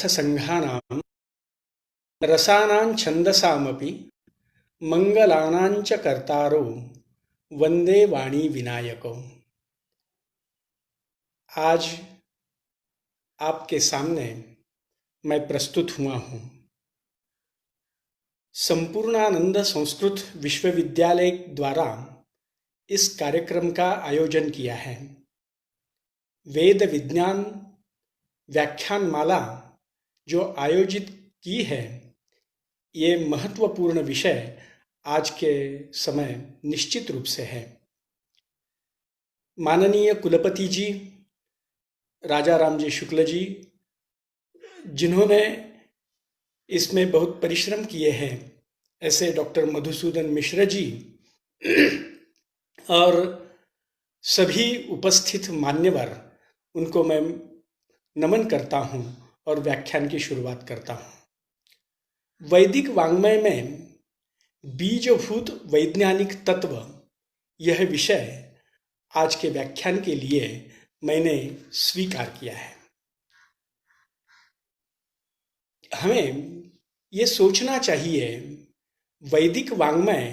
संघानां रसानां छन्दसामपि मंगलानां च कर्तारो वंदे वाणी विनायको। आज आपके सामने मैं प्रस्तुत हुआ हूँ। संपूर्णानंद संस्कृत विश्वविद्यालय द्वारा इस कार्यक्रम का आयोजन किया है। वेद विज्ञान व्याख्यान माला जो आयोजित की है, ये महत्वपूर्ण विषय आज के समय निश्चित रूप से है। माननीय कुलपति जी राजा राम जी शुक्ल जी, जिन्होंने इसमें बहुत परिश्रम किए हैं, ऐसे डॉक्टर मधुसूदन मिश्र जी और सभी उपस्थित मान्यवर, उनको मैं नमन करता हूँ और व्याख्यान की शुरुआत करता हूँ। वैदिक वाङ्मय में बीजभूत वैज्ञानिक तत्व, यह विषय आज के व्याख्यान के लिए मैंने स्वीकार किया है। हमें ये सोचना चाहिए, वैदिक वाङ्मय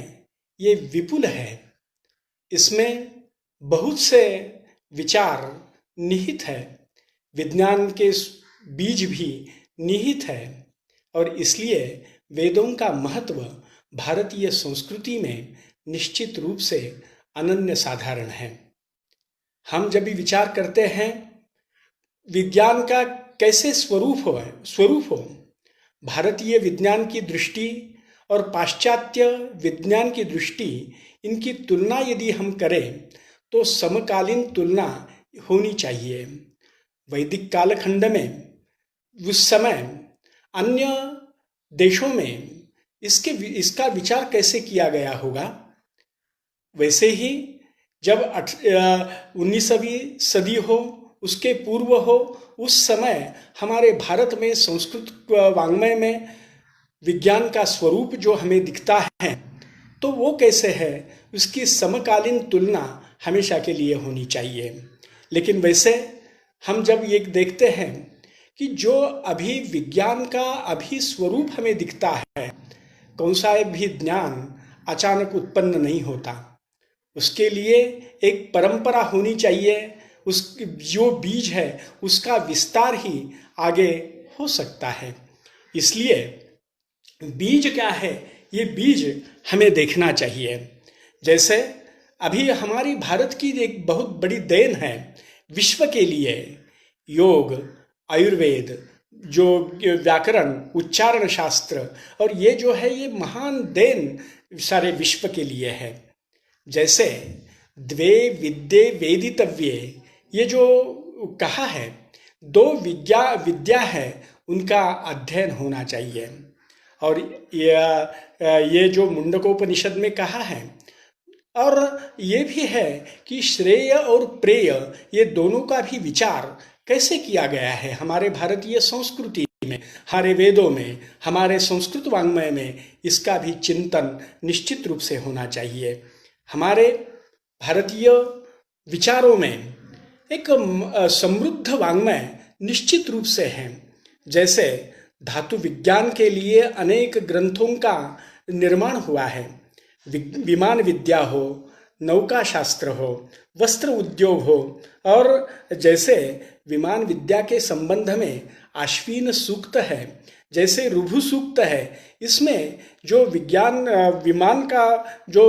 ये विपुल है, इसमें बहुत से विचार निहित है, विज्ञान के बीज भी निहित है और इसलिए वेदों का महत्व भारतीय संस्कृति में निश्चित रूप से अनन्य साधारण है। हम जब भी विचार करते हैं विज्ञान का कैसे स्वरूप हो, भारतीय विज्ञान की दृष्टि और पाश्चात्य विज्ञान की दृष्टि, इनकी तुलना यदि हम करें तो समकालीन तुलना होनी चाहिए। वैदिक कालखंड में उस समय अन्य देशों में इसका विचार कैसे किया गया होगा, वैसे ही जब 19वीं सदी हो, उसके पूर्व हो, उस समय हमारे भारत में संस्कृत वाङ्मय में विज्ञान का स्वरूप जो हमें दिखता है, तो वो कैसे है, उसकी समकालीन तुलना हमेशा के लिए होनी चाहिए। लेकिन वैसे हम जब ये देखते हैं कि जो अभी विज्ञान का अभी स्वरूप हमें दिखता है, कौन सा भी ज्ञान अचानक उत्पन्न नहीं होता, उसके लिए एक परंपरा होनी चाहिए। उस जो बीज है उसका विस्तार ही आगे हो सकता है। इसलिए बीज क्या है, ये बीज हमें देखना चाहिए। जैसे अभी हमारी भारत की एक बहुत बड़ी देन है विश्व के लिए, योग, आयुर्वेद, जो व्याकरण, उच्चारण शास्त्र, और ये जो है ये महान देन सारे विश्व के लिए है। जैसे द्वे विद्ये वेदितव्ये, ये जो कहा है, दो विद्या है, उनका अध्ययन होना चाहिए। और ये जो मुंडकोपनिषद में कहा है, और ये भी है कि श्रेय और प्रेय, ये दोनों का भी विचार कैसे किया गया है हमारे भारतीय संस्कृति में, हमारे वेदों में, हमारे संस्कृत वाङ्मय में, इसका भी चिंतन निश्चित रूप से होना चाहिए। हमारे भारतीय विचारों में एक समृद्ध वाङ्मय निश्चित रूप से है। जैसे धातु विज्ञान के लिए अनेक ग्रंथों का निर्माण हुआ है, विमान विद्या हो, नौका शास्त्र हो, वस्त्र उद्योग हो, और जैसे विमान विद्या के संबंध में आश्विन सूक्त है, जैसे ऋभु सूक्त है, इसमें जो विमान का जो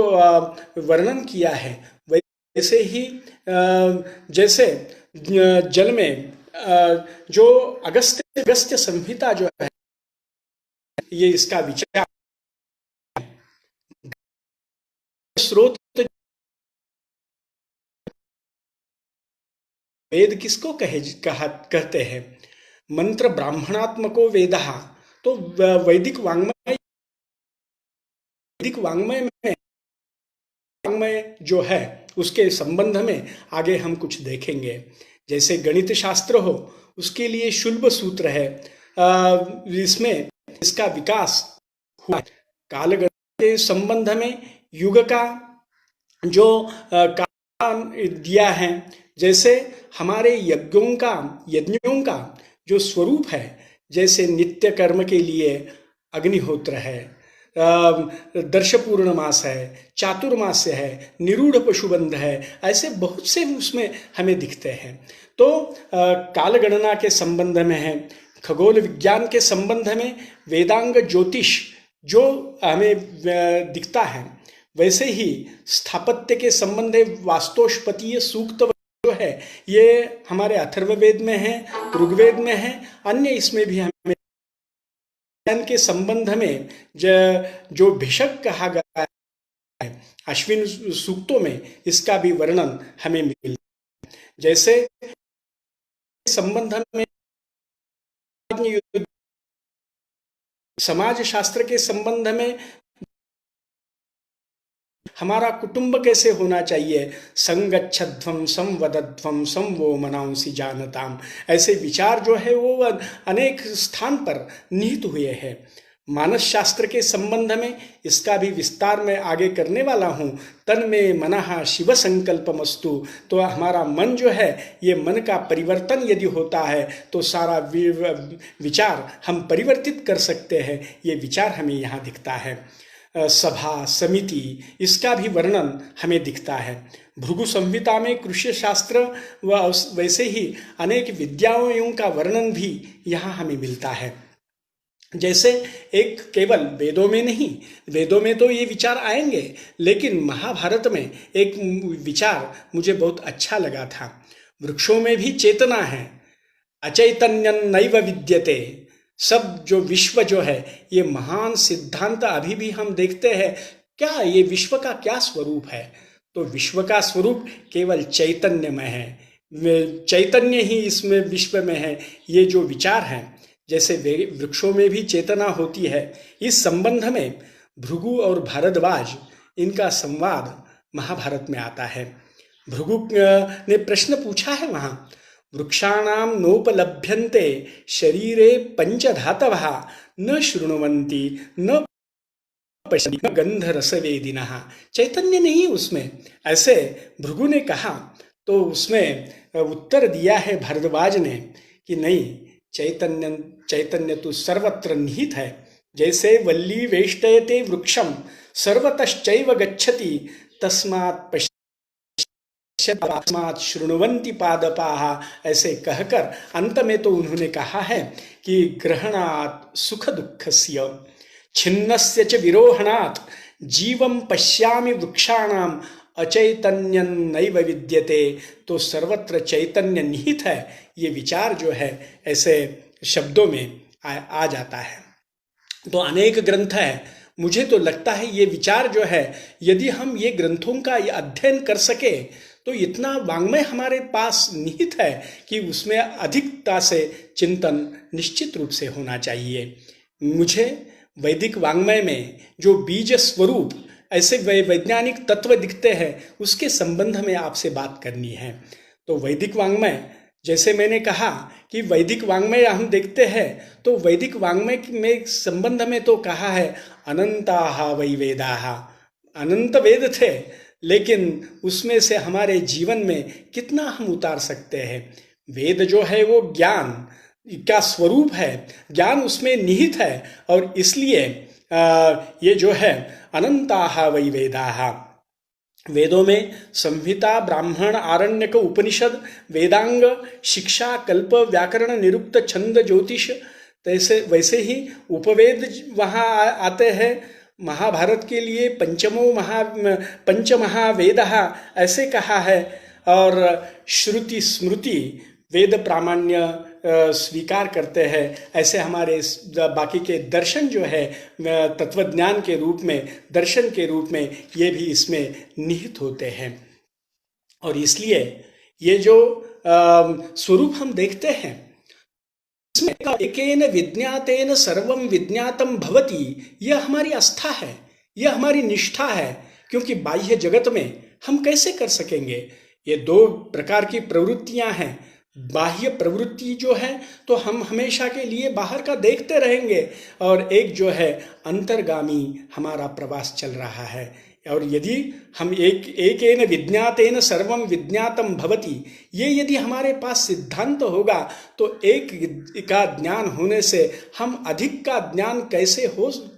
वर्णन किया है, वैसे ही जैसे जल में जो अगस्त्य संहिता जो है, ये इसका विचार स्रोत। वेद किसको कहते हैं? मंत्र ब्राह्मणात्मको वेदः। तो वैदिक वाङ्मय जो है उसके संबंध में आगे हम कुछ देखेंगे। जैसे गणित शास्त्र हो, उसके लिए शुल्ब सूत्र है, इसमें इसका विकास हुआ। कालगणना के संबंध में युग का जो दिया है, जैसे हमारे यज्ञों का जो स्वरूप है, जैसे नित्य कर्म के लिए अग्निहोत्र है, दर्श पूर्णमास है, चातुर्मास्य है, निरूढ़ पशुबंध है, ऐसे बहुत से उसमें हमें दिखते हैं। तो काल गणना के संबंध में है, खगोल विज्ञान के संबंध में वेदांग ज्योतिष जो हमें दिखता है, वैसे ही स्थापत्य के संबंध वास्तुस्पतीय सूक्त जो है ये हमारे अथर्ववेद में है, ऋग्वेद में है, अन्य इसमें भी हमें के संबंध में जो भिषक कहा गया है अश्विन सूक्तों में, इसका भी वर्णन हमें मिलता है। जैसे संबंध में समाज शास्त्र के संबंध में हमारा कुटुंब कैसे होना चाहिए, संगच्छध्वम संवदध्वम संवो मनांसी जानताम, ऐसे विचार जो है वो अनेक स्थान पर निहित हुए हैं। मानस शास्त्र के संबंध में इसका भी विस्तार में आगे करने वाला हूँ। तन में मनः शिव संकल्पमस्तु, तो हमारा मन जो है ये मन का परिवर्तन यदि होता है तो सारा विचार हम परिवर्तित कर सकते हैं, ये विचार हमें यहाँ दिखता है। सभा समिति इसका भी वर्णन हमें दिखता है। भृगु संहिता में कृषि शास्त्र व वैसे ही अनेक विद्याओं का वर्णन भी यहाँ हमें मिलता है। जैसे एक केवल वेदों में नहीं, वेदों में तो ये विचार आएंगे, लेकिन महाभारत में एक विचार मुझे बहुत अच्छा लगा था। वृक्षों में भी चेतना है, अचैतन्यं नैव विद्यते। सब जो विश्व जो है ये महान सिद्धांत अभी भी हम देखते हैं, क्या ये विश्व का क्या स्वरूप है, तो विश्व का स्वरूप केवल चैतन्यमय है, चैतन्य ही इसमें विश्व में है। ये जो विचार है, जैसे वृक्षों में भी चेतना होती है, इस संबंध में भृगु और भारद्वाज इनका संवाद महाभारत में आता है। भृगु ने प्रश्न पूछा है वहाँ, वृक्षाणाम नोपलभ्यन्ते शरीरे पंचधातवः न शृण्वन्ति न पश्यन्ति न गंध रसवेदिनः। चैतन्य नहीं उसमें, ऐसे भृगु ने कहा। तो उसमें उत्तर दिया है भारद्वाज ने कि नहीं, चैतन्य तो सर्वत्र निहित है। जैसे वल्ली वेष्टयते वृक्षम सर्वतश्चैव गच्छति तस्मात् तस्मात् शृण्वन्ति पादपाः, ऐसे कहकर अंत में तो उन्होंने कहा है कि ग्रहणात् सुख दुःखस्य छिन्नस्य च विरोहणात् जीवं पश्यामि वृक्षाणाम अचैतन्यं नैव विद्यते। तो सर्वत्र चैतन्य निहित है, ये विचार जो है ऐसे शब्दों में आ जाता है। तो अनेक ग्रंथ है, मुझे तो लगता है ये विचार जो है यदि हम ये ग्रंथों का ये अध्ययन कर सके तो इतना वाङ्मय हमारे पास निहित है कि उसमें अधिकता से चिंतन निश्चित रूप से होना चाहिए। मुझे वैदिक वाङ्मय में जो बीज स्वरूप ऐसे वैज्ञानिक तत्व दिखते हैं उसके संबंध में आपसे बात करनी है। तो वैदिक वाङ्मय, जैसे मैंने कहा कि वैदिक वाङ्मय हम देखते हैं तो वैदिक वाङ्मय में संबंध में तो कहा है अनंताः वै वेदाः, अनंत वेद थे, लेकिन उसमें से हमारे जीवन में कितना हम उतार सकते हैं। वेद जो है वो ज्ञान का स्वरूप है, ज्ञान उसमें निहित है, और इसलिए ये जो है अनंताः वै वेदाः। वेदों में संहिता, ब्राह्मण, आरण्यक, उपनिषद, वेदांग, शिक्षा, कल्प, व्याकरण, निरुक्त, छंद, ज्योतिष, तैसे वैसे ही उपवेद वहाँ आते हैं। महाभारत के लिए पंचमहावेदः ऐसे कहा है, और श्रुति स्मृति वेद प्रामाण्य स्वीकार करते हैं। ऐसे हमारे बाकी के दर्शन जो है तत्वज्ञान के रूप में, दर्शन के रूप में ये भी इसमें निहित होते हैं। और इसलिए ये जो स्वरूप हम देखते हैं इसमें एकेन विज्ञातेन सर्वं विज्ञातम भवति, यह हमारी आस्था है, यह हमारी निष्ठा है, क्योंकि बाह्य जगत में हम कैसे कर सकेंगे। ये दो प्रकार की प्रवृत्तियां हैं, बाह्य प्रवृत्ति जो है तो हम हमेशा के लिए बाहर का देखते रहेंगे, और एक जो है अंतर्गामी हमारा प्रवास चल रहा है। और यदि हम एकेन विज्ञातेन सर्वं विज्ञातम भवति, ये यदि हमारे पास सिद्धांत होगा तो एक का ज्ञान होने से हम अधिक का ज्ञान कैसे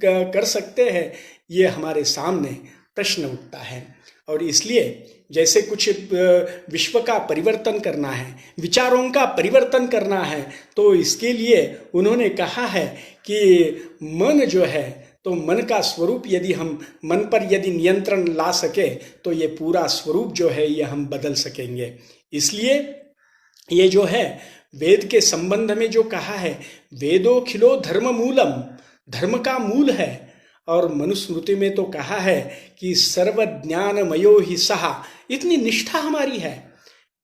कर सकते हैं, ये हमारे सामने प्रश्न उठता है। और इसलिए जैसे कुछ विश्व का परिवर्तन करना है, विचारों का परिवर्तन करना है, तो इसके लिए उन्होंने कहा है कि मन जो है, तो मन का स्वरूप यदि हम मन पर यदि नियंत्रण ला सके तो ये पूरा स्वरूप जो है ये हम बदल सकेंगे। इसलिए ये जो है वेद के संबंध में जो कहा है, वेदोखिलो धर्म मूलम, धर्म का मूल है। और मनुस्मृति में तो कहा है कि सर्वज्ञानमयो ही सहा, इतनी निष्ठा हमारी है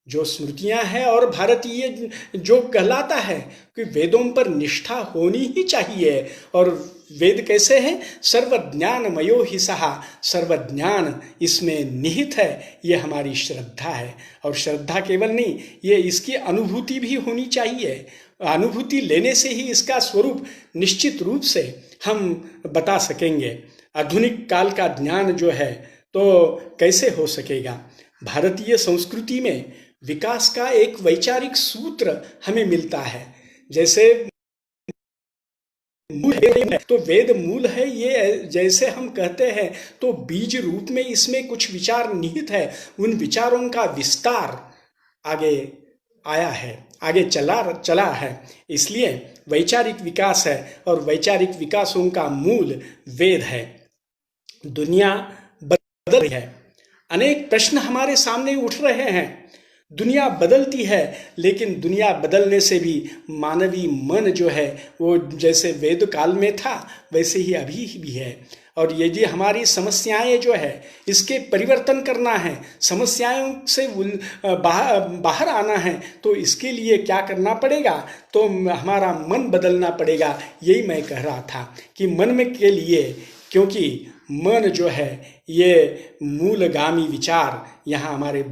जो स्मृतियां हैं। और भारतीय जो कहलाता है कि वेदों पर निष्ठा होनी ही चाहिए। और वेद कैसे हैं? सर्वज्ञानमयो ही सहा, सर्वज्ञान इसमें निहित है, ये हमारी श्रद्धा है। और श्रद्धा केवल नहीं, ये इसकी अनुभूति भी होनी चाहिए। अनुभूति लेने से ही इसका स्वरूप निश्चित रूप से हम बता सकेंगे। आधुनिक काल का ज्ञान जो है तो कैसे हो सकेगा? भारतीय संस्कृति में विकास का एक वैचारिक सूत्र हमें मिलता है। जैसे मूल है तो वेद मूल है, ये जैसे हम कहते हैं तो बीज रूप में इसमें कुछ विचार निहित है। उन विचारों का विस्तार आगे आया है, आगे चला है। इसलिए वैचारिक विकास है, और वैचारिक विकासों का मूल वेद है। दुनिया बदल रही है, अनेक प्रश्न हमारे सामने उठ रहे हैं। दुनिया बदलती है, लेकिन दुनिया बदलने से भी मानवीय मन जो है वो जैसे वेद काल में था वैसे ही अभी भी है। और यदि हमारी समस्याएं जो है इसके परिवर्तन करना है, समस्याओं से बाहर आना है, तो इसके लिए क्या करना पड़ेगा? तो हमारा मन बदलना पड़ेगा। यही मैं कह रहा था कि मन में के लिए, क्योंकि मन जो है ये मूलगामी विचार यहाँ हमारे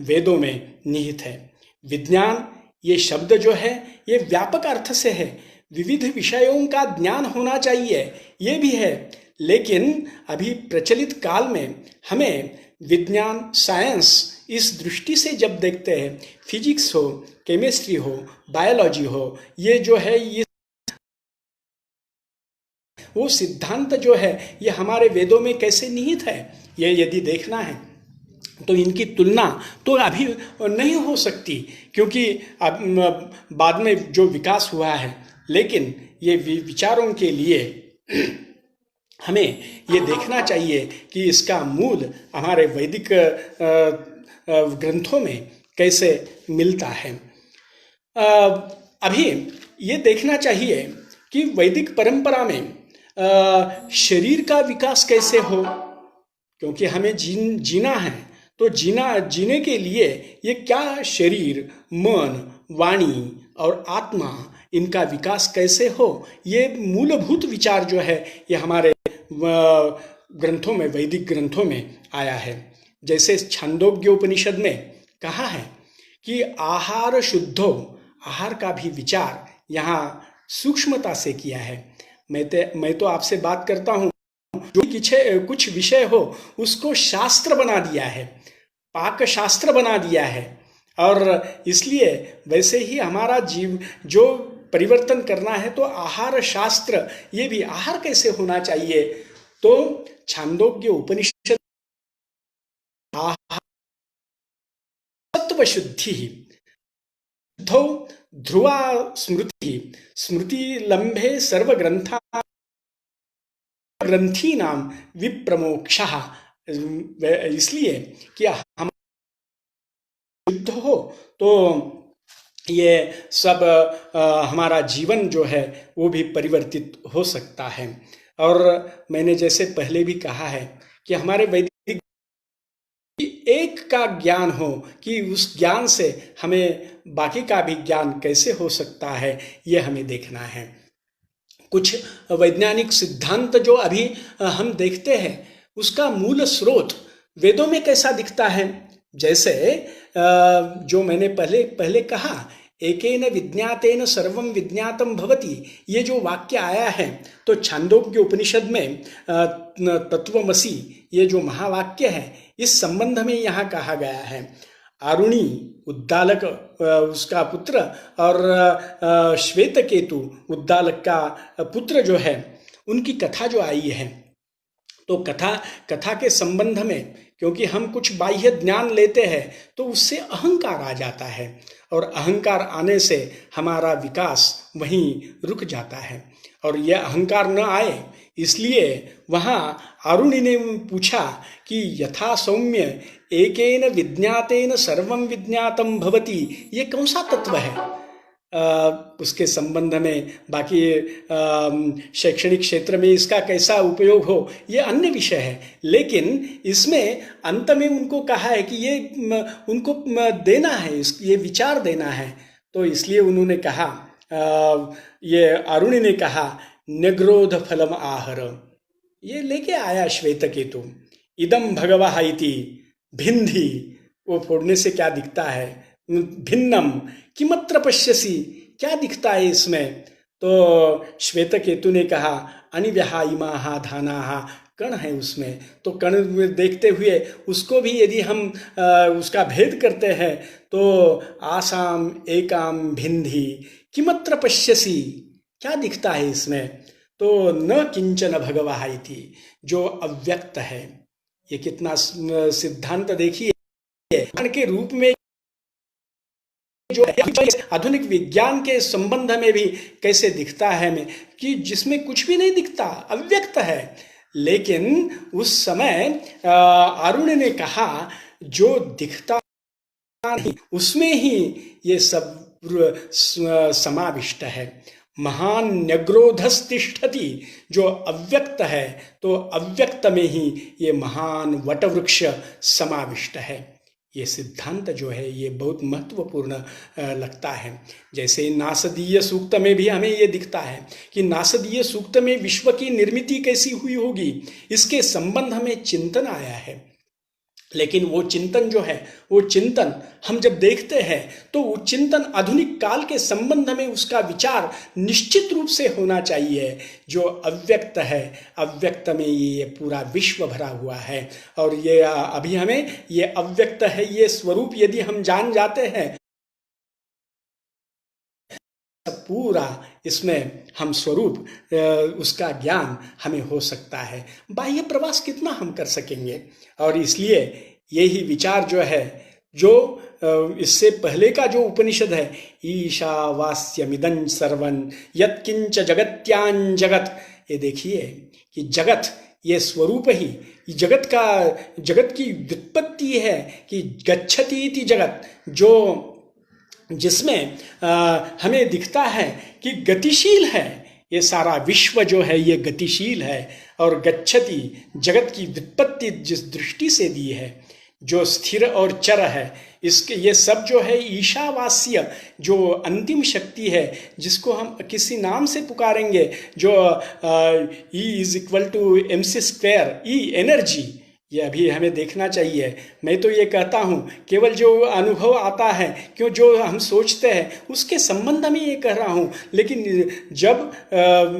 वेदों में निहित है। विज्ञान ये शब्द जो है ये व्यापक अर्थ से है, विविध विषयों का ज्ञान होना चाहिए, ये भी है। लेकिन अभी प्रचलित काल में हमें विज्ञान, साइंस इस दृष्टि से जब देखते हैं, फिजिक्स हो, केमिस्ट्री हो, बायोलॉजी हो, ये जो है ये वो सिद्धांत जो है ये हमारे वेदों में कैसे निहित है, ये यदि देखना है तो इनकी तुलना तो अभी नहीं हो सकती, क्योंकि बाद में जो विकास हुआ है। लेकिन ये विचारों के लिए हमें ये देखना चाहिए कि इसका मूल हमारे वैदिक ग्रंथों में कैसे मिलता है। अभी ये देखना चाहिए कि वैदिक परंपरा में शरीर का विकास कैसे हो, क्योंकि हमें जीना है। तो जीने के लिए ये क्या शरीर, मन, वाणी और आत्मा, इनका विकास कैसे हो, ये मूलभूत विचार जो है ये हमारे ग्रंथों में, वैदिक ग्रंथों में आया है। जैसे छांदोग्य उपनिषद में कहा है कि आहार शुद्धो, आहार का भी विचार यहाँ सूक्ष्मता से किया है। मैं तो आपसे बात करता हूँ, जो कुछ विषय हो उसको शास्त्र बना दिया है, पाक शास्त्र बना दिया है। और इसलिए वैसे ही हमारा जो परिवर्तन करना है तो आहार शास्त्र, ये भी आहार कैसे होना चाहिए। तो छांदोग्य उपनिषद सत्व शुद्धि ध्रुवा स्मृति स्मृति लंबे सर्वग्रंथा ग्रंथी नाम विप्रमोक्षः। इसलिए कि हम शुद्ध हो तो ये सब हमारा जीवन जो है वो भी परिवर्तित हो सकता है। और मैंने जैसे पहले भी कहा है कि हमारे वैदिक एक का ज्ञान हो कि उस ज्ञान से हमें बाकी का भी ज्ञान कैसे हो सकता है, ये हमें देखना है। कुछ वैज्ञानिक सिद्धांत जो अभी हम देखते हैं उसका मूल स्रोत वेदों में कैसा दिखता है। जैसे जो मैंने पहले कहा एकेन विज्ञातेन सर्वं विज्ञातम भवति, ये जो वाक्य आया है तो छांदोग्य उपनिषद में तत्वमसि ये जो महावाक्य है इस संबंध में यहाँ कहा गया है। आरुणि उद्दालक उसका पुत्र और श्वेतकेतु उद्दालक का पुत्र जो है उनकी कथा जो आई है, तो कथा के संबंध में क्योंकि हम कुछ बाह्य ज्ञान लेते हैं तो उससे अहंकार आ जाता है और अहंकार आने से हमारा विकास वहीं रुक जाता है। और यह अहंकार न आए इसलिए वहाँ आरुणि ने पूछा कि यथा सौम्य एकेन विज्ञातेन सर्वं विज्ञातम भवति, ये कौन सा तत्व है। उसके संबंध में बाकी शैक्षणिक क्षेत्र में इसका कैसा उपयोग हो ये अन्य विषय है, लेकिन इसमें अंत में उनको कहा है कि ये उनको देना है, ये विचार देना है। तो इसलिए उन्होंने कहा, ये आरुणि ने कहा निग्रोध फलम आहर, ये लेके आया श्वेतकेतु। इदम भगवः इति भिन्धि, वो फोड़ने से क्या दिखता है, भिन्नम किमत्र पश्यसि, क्या दिखता है इसमें। तो श्वेतकेतु ने कहा अनिव्यहा इमाहा धानाहा, कण है उसमें, तो कण देखते हुए उसको भी यदि हम उसका भेद करते हैं तो आसाम एकाम भिन्धि किमत्र पश्यसि, क्या दिखता है इसमें। तो न किंचन भगवः इति, जो अव्यक्त है। ये कितना सिद्धांत देखिए कण के रूप में जो आधुनिक विज्ञान के संबंध में भी कैसे दिखता है हमें कि जिसमें कुछ भी नहीं दिखता, अव्यक्त है। लेकिन उस समय आरुणि ने कहा जो दिखता नहीं उसमें ही ये सब समाविष्ट है। महान न्यग्रोधस्तिष्ठति, जो अव्यक्त है तो अव्यक्त में ही ये महान वटवृक्ष समाविष्ट है। ये सिद्धांत जो है ये बहुत महत्वपूर्ण लगता है। जैसे नासदीय सूक्त में भी हमें ये दिखता है कि नासदीय सूक्त में विश्व की निर्मिति कैसी हुई होगी, इसके संबंध में चिंतन आया है। लेकिन वो चिंतन जो है, वो चिंतन हम जब देखते हैं तो वो चिंतन आधुनिक काल के संबंध में उसका विचार निश्चित रूप से होना चाहिए। जो अव्यक्त है, अव्यक्त में ये पूरा विश्व भरा हुआ है और ये अभी हमें ये अव्यक्त है ये स्वरूप यदि हम जान जाते हैं पूरा इसमें हम स्वरूप उसका ज्ञान हमें हो सकता है। बाह्य प्रवास कितना हम कर सकेंगे। और इसलिए यही विचार जो है, जो इससे पहले का जो उपनिषद है, ईशावास्यमिदं सर्वं यत्किंच जगत्यां जगत, ये देखिए कि जगत ये स्वरूप ही जगत की व्युत्पत्ति है कि गच्छति इति जगत, जो जिसमें हमें दिखता है कि गतिशील है। ये सारा विश्व जो है ये गतिशील है और गच्छति जगत की व्युत्पत्ति जिस दृष्टि से दी है, जो स्थिर और चर है, इसके ये सब जो है ईशावास्य जो अंतिम शक्ति है, जिसको हम किसी नाम से पुकारेंगे, जो E is equal to mc², E energy, ये अभी हमें देखना चाहिए। मैं तो ये कहता हूँ केवल जो अनुभव आता है, क्यों जो हम सोचते हैं उसके संबंध में ये कह रहा हूँ। लेकिन जब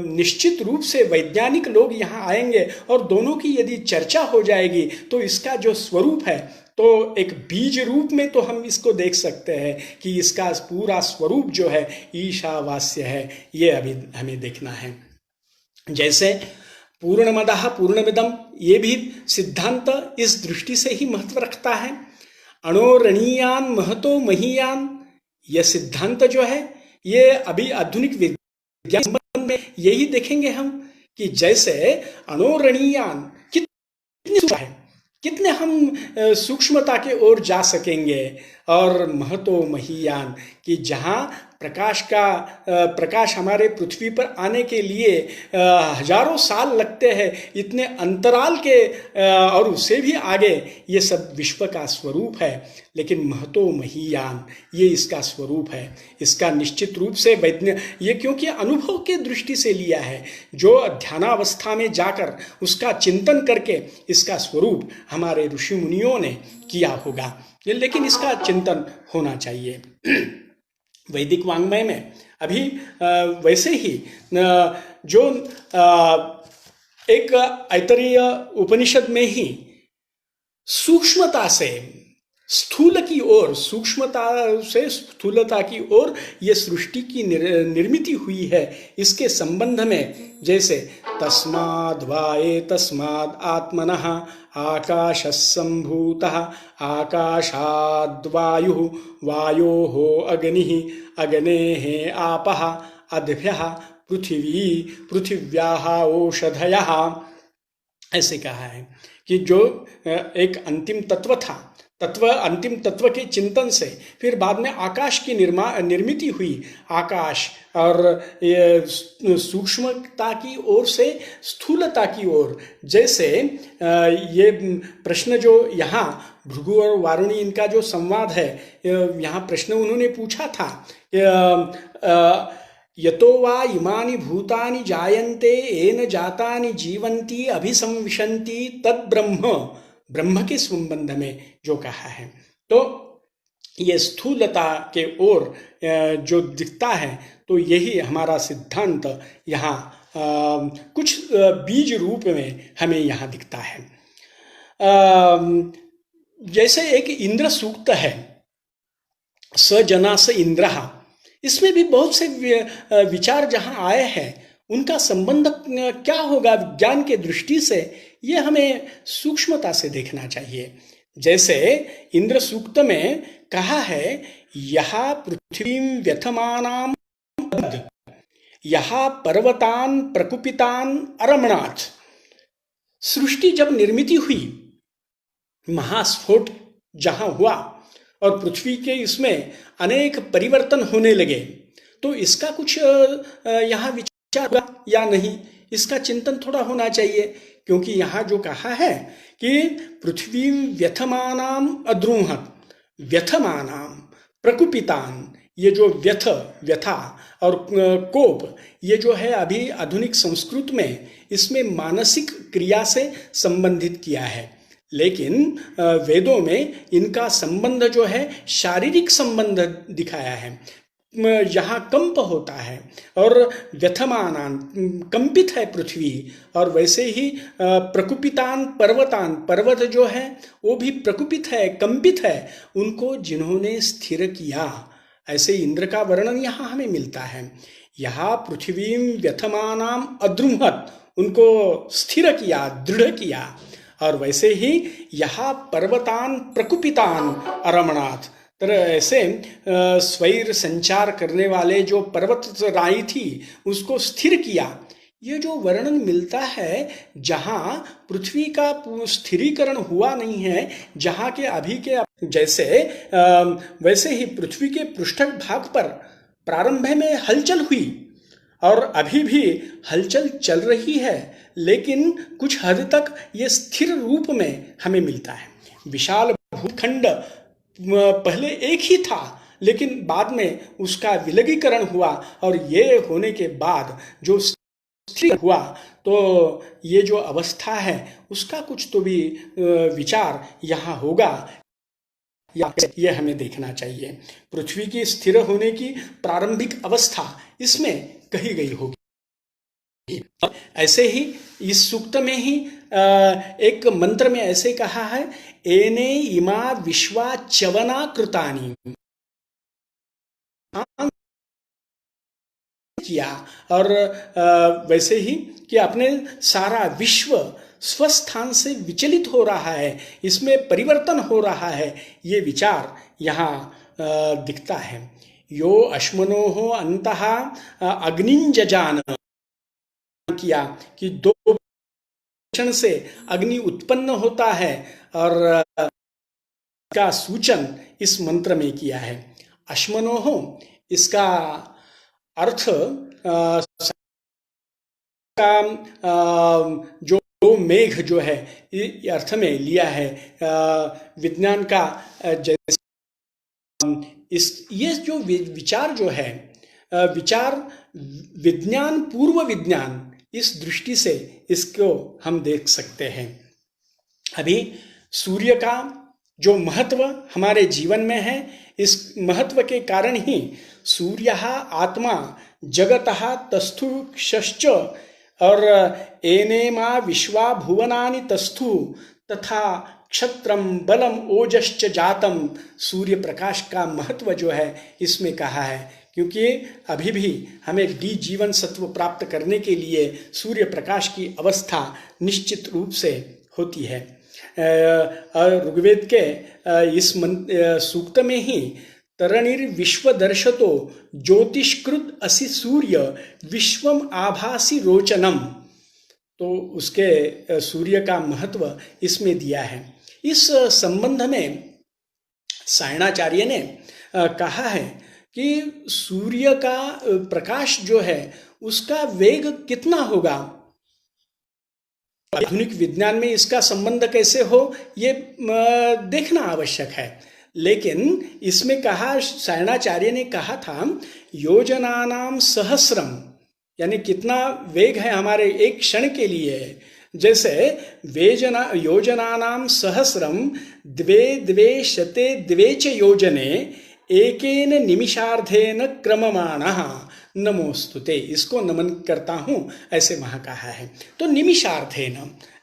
निश्चित रूप से वैज्ञानिक लोग यहाँ आएंगे और दोनों की यदि चर्चा हो जाएगी तो इसका जो स्वरूप है, तो एक बीज रूप में तो हम इसको देख सकते हैं कि इसका पूरा स्वरूप जो है ईशावास्य है। ये अभी हमें देखना है। जैसे पूर्णमदः पूर्णमिदं, ये भी सिद्धांत इस दृष्टि से ही महत्व रखता है। अणोरणीयान महतो महीयान, यह सिद्धांत जो है ये अभी आधुनिक विज्ञान संबंध में यही देखेंगे हम कि जैसे अणोरणीयान कितने हम सूक्ष्मता के ओर जा सकेंगे, और महतो महीयान कि जहाँ प्रकाश हमारे पृथ्वी पर आने के लिए हजारों साल लगते हैं, इतने अंतराल के और उससे भी आगे ये सब विश्व का स्वरूप है। लेकिन महतो महीयान ये इसका स्वरूप है। इसका निश्चित रूप से ये क्योंकि अनुभव के दृष्टि से लिया है, जो ध्यानावस्था में जाकर उसका चिंतन करके इसका स्वरूप हमारे ऋषि मुनियों ने किया होगा, लेकिन इसका चिंतन होना चाहिए। वैदिक वाङ्मय में अभी वैसे ही जो एक ऐतरेय उपनिषद में ही सूक्ष्मता से स्थूल की ओर, सूक्ष्मता से स्थूलता की ओर ये सृष्टि की निर्मिति हुई है, इसके संबंध में जैसे तस्माद् वा एतस्माद् आत्मनः आकाशः सम्भूतः आकाशाद् वायुः वायोः अग्निः अग्नेः आपः अद्भ्यः पृथिवी पृथिव्याः ओषधयः, ऐसे कहा है कि जो एक अंतिम तत्व था, अंतिम तत्व के चिंतन से फिर बाद में आकाश की निर्मिति हुई। आकाश और सूक्ष्मता की ओर से स्थूलता की ओर, जैसे ये प्रश्न जो यहाँ भृगु और वारुणी इनका जो संवाद है, यहाँ प्रश्न उन्होंने पूछा था, यतो वा इमानि भूतानि जायन्ते येन जातानि जीवन्ति अभिसंविशन्ति तद ब्रह्म, ब्रह्म के संबंध में जो कहा है। तो ये स्थूलता के ओर जो दिखता है, तो यही हमारा सिद्धांत यहाँ कुछ बीज रूप में हमें यहाँ दिखता है। जैसे एक इंद्र सूक्त है, स जना स इंद्रः, इसमें भी बहुत से विचार जहाँ आए हैं, उनका संबंध क्या होगा विज्ञान के दृष्टि से, ये हमें सूक्ष्मता से देखना चाहिए। जैसे इंद्र सूक्त में कहा है, यहा पृथ्वीं व्यथमानां यहा पर्वतान प्रकुपितान अरमणात्। सृष्टि जब निर्मिति हुई, महास्फोट जहां हुआ और पृथ्वी के इसमें अनेक परिवर्तन होने लगे, तो इसका कुछ यहाँ विचार होगा या नहीं, इसका चिंतन थोड़ा होना चाहिए। क्योंकि यहाँ जो कहा है कि पृथ्वी व्यथमानाम अद्रुमहत, व्यथमानाम प्रकुपितान, ये जो व्यथा और कोप, ये जो है अभी आधुनिक संस्कृत में इसमें मानसिक क्रिया से संबंधित किया है, लेकिन वेदों में इनका संबंध जो है शारीरिक संबंध दिखाया है। यहाँ कंप होता है और व्यथमानान, कंपित है पृथ्वी, और वैसे ही प्रकुपितान पर्वतान, पर्वत जो है वो भी प्रकुपित है, कंपित है, उनको जिन्होंने स्थिर किया, ऐसे इंद्र का वर्णन यहाँ हमें मिलता है। यहाँ पृथ्वीं व्यथमानाम अद्रुमहत, उनको स्थिर किया, दृढ़ किया, और वैसे ही यहाँ पर्वतान प्रकुपितान अरमणात्, तर ऐसे स्वैर संचार करने वाले जो पर्वत राई थी उसको स्थिर किया। ये जो वर्णन मिलता है, जहाँ पृथ्वी का स्थिरीकरण हुआ नहीं है, जहाँ के अभी के जैसे वैसे ही पृथ्वी के पृष्ठक भाग पर प्रारंभ में हलचल हुई और अभी भी हलचल चल रही है, लेकिन कुछ हद तक ये स्थिर रूप में हमें मिलता है। विशाल भूखंड पहले एक ही था, लेकिन बाद में उसका विलगीकरण हुआ, और ये होने के बाद जो स्थिर हुआ, तो ये जो अवस्था है उसका कुछ तो भी विचार यहाँ होगा, या ये हमें देखना चाहिए। पृथ्वी की स्थिर होने की प्रारंभिक अवस्था इसमें कही गई होगी। ऐसे ही इस सूक्त में ही एक मंत्र में ऐसे कहा है, एने इमा विश्वा च्यवना कृतानि, किया, और वैसे ही कि अपने सारा विश्व स्वस्थान से विचलित हो रहा है, इसमें परिवर्तन हो रहा है, ये विचार यहाँ दिखता है। यो अश्मनोः अंतः अग्निंजजान, किया कि दो क्षण से अग्नि उत्पन्न होता है, और का सूचन इस मंत्र में किया है। अश्मनोः, इसका अर्थ जो मेघ जो है, ये अर्थ में लिया है। विज्ञान का जैसे ये जो विचार जो है, विचार विज्ञान पूर्व विज्ञान, इस दृष्टि से इसको हम देख सकते हैं। अभी सूर्य का जो महत्व हमारे जीवन में है, इस महत्व के कारण ही सूर्यः आत्मा जगतः तस्थुश्च और एनेमा विश्वा भुवनानि तस्थु तथा क्षत्रम बलम ओजश्च जातम। सूर्य प्रकाश का महत्व जो है इसमें कहा है, क्योंकि अभी भी हमें डी जीवन सत्व प्राप्त करने के लिए सूर्य प्रकाश की अवस्था निश्चित रूप से होती है। ऋग्वेद के इस सूक्त में ही तरणिर विश्वदर्शतो ज्योतिष्कृत असि सूर्य विश्वम आभासी रोचनम, तो उसके सूर्य का महत्व इसमें दिया है। इस संबंध में सायणाचार्य ने कहा है कि सूर्य का प्रकाश जो है उसका वेग कितना होगा। आधुनिक विज्ञान में इसका संबंध कैसे हो ये देखना आवश्यक है, लेकिन इसमें कहा, सायणाचार्य ने कहा था योजनानाम सहस्रम, यानी कितना वेग है हमारे एक क्षण के लिए। जैसे योजनानाम सहस्रम द्वे द्वे शते द्वे च योजने एकेन निमिषार्धेन क्रममाणः नमोस्तुते। इसको नमन करता हूँ, ऐसे वहाँ कहा है। तो निमिषार्धेन,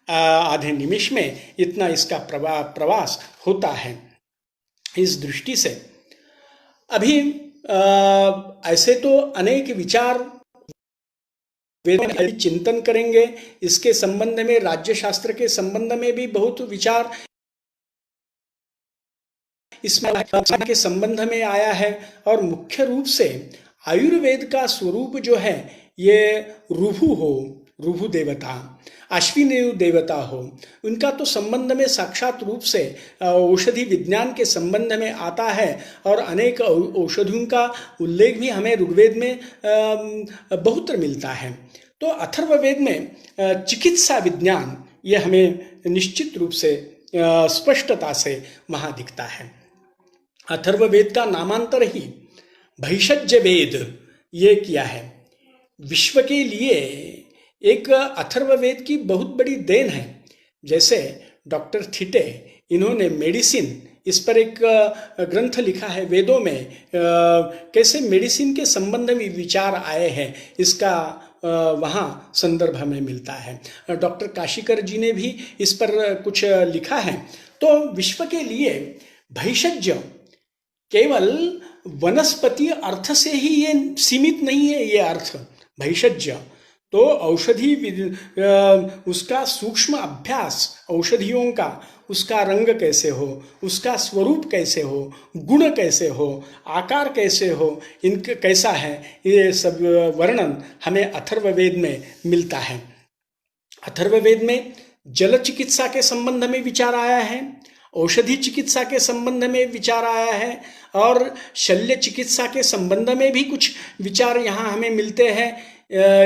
आधे निमिष में इतना इसका प्रवास होता है। इस दृष्टि से अभी ऐसे तो अनेक विचार वेद चिंतन करेंगे, इसके संबंध में राज्य शास्त्र के संबंध में भी बहुत विचार इसमें के संबंध में आया है। और मुख्य रूप से आयुर्वेद का स्वरूप जो है ये ऋभु देवता, अश्विनी देवता हो, उनका तो संबंध में साक्षात रूप से औषधि विज्ञान के संबंध में आता है। और अनेक औषधियों का उल्लेख भी हमें ऋग्वेद में बहुत्र मिलता है। तो अथर्ववेद में चिकित्सा विज्ञान ये हमें निश्चित रूप से स्पष्टता से वहाँ दिखता है। अथर्ववेद का नामांतर ही भैषज्य वेद ये किया है। विश्व के लिए एक अथर्ववेद की बहुत बड़ी देन है। जैसे डॉक्टर थिटे, इन्होंने मेडिसिन, इस पर एक ग्रंथ लिखा है वेदों में, कैसे मेडिसिन के संबंध में विचार आए हैं, इसका वहाँ संदर्भ हमें मिलता है। डॉक्टर काशीकर जी ने भी इस पर कुछ लिखा है। तो विश्व के लिए भैषज्य केवल वनस्पति अर्थ से ही ये सीमित नहीं है। ये अर्थ भैषज्य तो औषधि उसका सूक्ष्म अभ्यास, औषधियों का उसका रंग कैसे हो, उसका स्वरूप कैसे हो, गुण कैसे हो, आकार कैसे हो, इनका कैसा है, ये सब वर्णन हमें अथर्ववेद में मिलता है। अथर्ववेद में जल चिकित्सा के संबंध में विचार आया है, औषधि चिकित्सा के संबंध में विचार आया है, और शल्य चिकित्सा के संबंध में भी कुछ विचार यहाँ हमें मिलते हैं।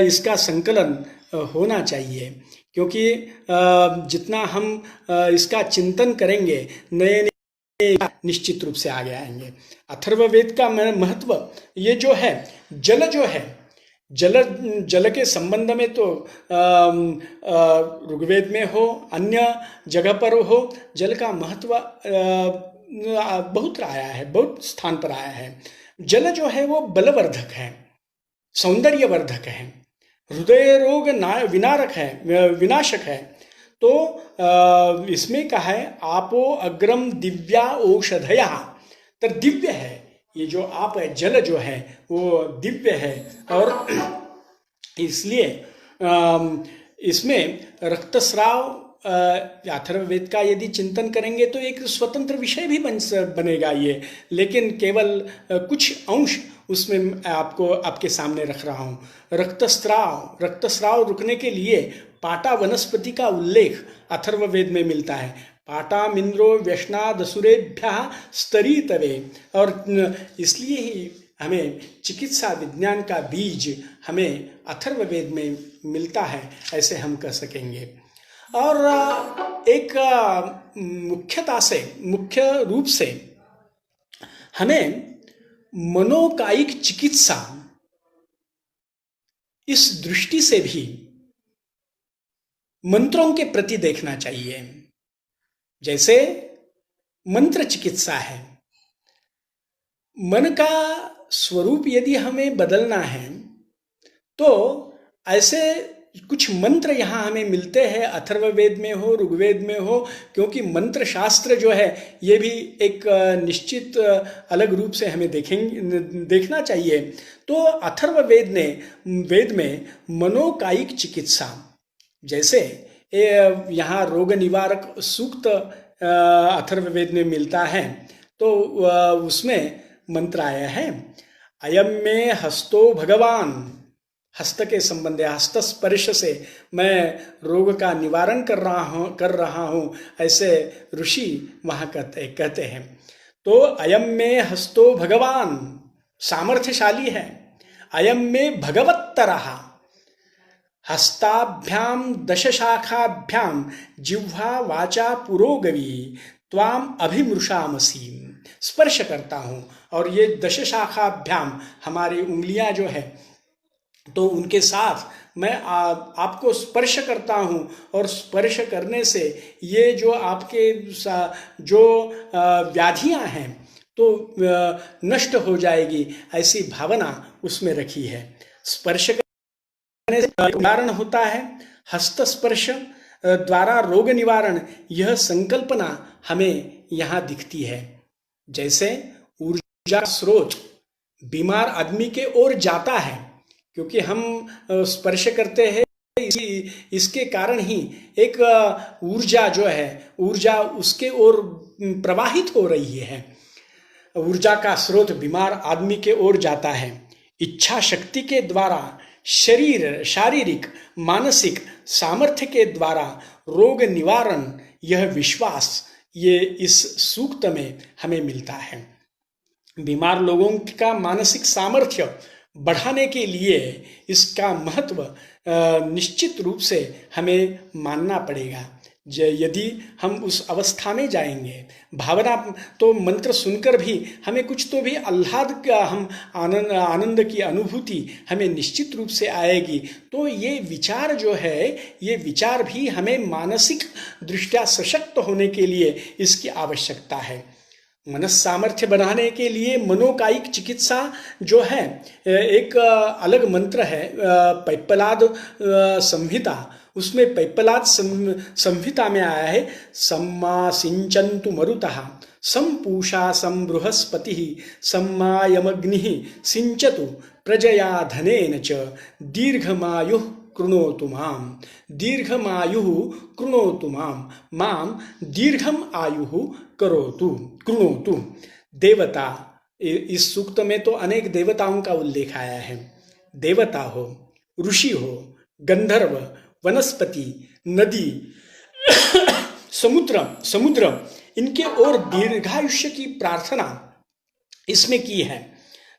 इसका संकलन होना चाहिए, क्योंकि जितना हम इसका चिंतन करेंगे नए नए निश्चित रूप से आगे आएंगे। अथर्ववेद का महत्व ये जो है, जल जो है, जल के संबंध में तो ऋग्वेद में हो, अन्य जगह पर हो, जल का महत्व बहुत आया है, बहुत स्थान पर आया है। जल जो है वो बलवर्धक है, सौंदर्यवर्धक है, हृदय रोग विनारक है, विनाशक है। तो इसमें कहा है आपो अग्रम दिव्या औषधया, तो दिव्य है ये जो आप है, जल जो है वो दिव्य है। और इसलिए इसमें रक्तस्राव अथर्ववेद का यदि चिंतन करेंगे तो एक स्वतंत्र विषय भी बनेगा ये, लेकिन केवल कुछ अंश उसमें आपके सामने रख रहा हूँ। रक्तस्राव रुकने के लिए पाटा वनस्पति का उल्लेख अथर्ववेद में मिलता है। पाटा मिंद्रो व्यश्नादसुरेभ्यः स्तरीतवे, और इसलिए ही हमें चिकित्सा विज्ञान का बीज हमें अथर्ववेद में मिलता है, ऐसे हम कह सकेंगे। और एक मुख्य रूप से हमें मनोकायिक चिकित्सा इस दृष्टि से भी मंत्रों के प्रति देखना चाहिए। जैसे मंत्र चिकित्सा है। मन का स्वरूप यदि हमें बदलना है तो ऐसे कुछ मंत्र यहाँ हमें मिलते हैं, अथर्ववेद में हो, ऋग्वेद में हो, क्योंकि मंत्र शास्त्र जो है ये भी एक निश्चित अलग रूप से हमें देखना चाहिए। तो अथर्ववेद ने वेद में मनोकायिक चिकित्सा, जैसे यहाँ रोग निवारक सूक्त अथर्ववेद में मिलता है, तो उसमें मंत्र आया है, अयम में हस्तो भगवान, हस्त के संबंध, हस्त स्पर्श से मैं रोग का निवारण कर रहा हूँ, ऐसे ऋषि वहाँ कहते हैं। तो अयम में हस्तो भगवान सामर्थ्यशाली है, अयम में भगवत्तरः, हस्ताभ्याम दशशाखाभ्याम जिह्वा वाचा पुरोगवी त्वाम अभिमृषामसी, स्पर्श करता हूँ, और ये दशशाखाभ्याम हमारी उंगलियां जो है तो उनके साथ मैं आपको स्पर्श करता हूँ, और स्पर्श करने से ये जो आपके जो व्याधियाँ हैं तो नष्ट हो जाएगी, ऐसी भावना उसमें रखी है। स्पर्श करने से निवारण होता है, हस्त स्पर्श द्वारा रोग निवारण, यह संकल्पना हमें यहाँ दिखती है। जैसे ऊर्जा स्रोत बीमार आदमी के ओर जाता है, क्योंकि हम स्पर्श करते हैं, इसके कारण ही एक ऊर्जा जो है, ऊर्जा उसके ओर प्रवाहित हो रही है, ऊर्जा का स्रोत बीमार आदमी के ओर जाता है। इच्छा शक्ति के द्वारा शारीरिक मानसिक सामर्थ्य के द्वारा रोग निवारण, यह विश्वास ये इस सूक्त में हमें मिलता है। बीमार लोगों का मानसिक सामर्थ्य बढ़ाने के लिए इसका महत्व निश्चित रूप से हमें मानना पड़ेगा। यदि हम उस अवस्था में जाएंगे, भावना तो मंत्र सुनकर भी हमें कुछ तो भी आह्लाद का, हम आनंद की अनुभूति हमें निश्चित रूप से आएगी। तो ये विचार जो है, ये विचार भी हमें मानसिक दृष्टया सशक्त होने के लिए इसकी आवश्यकता है। मनस सामर्थ्य बढ़ाने के लिए मनोकायिक चिकित्सा जो है, एक अलग मंत्र है पैप्पलाद संहिता, उसमें पैप्पलाद संहिता में आया है, सम्मा सिंचन्तु मरुतः संपूषा संबृहस्पतिः सम्मायमग्निः सिंचतु प्रजया धनेन च दीर्घमायुः कृणोतु माम, दीर्घमायुः कृणोतु माम, माम दीर्घम आयुः करोतु कृणोतु। देवता, इस सूक्त में तो अनेक देवताओं का उल्लेख आया है। देवता हो, ऋषि हो, गंधर्व, वनस्पति, नदी, समुद्र, इनके और दीर्घायुष्य की प्रार्थना इसमें की है।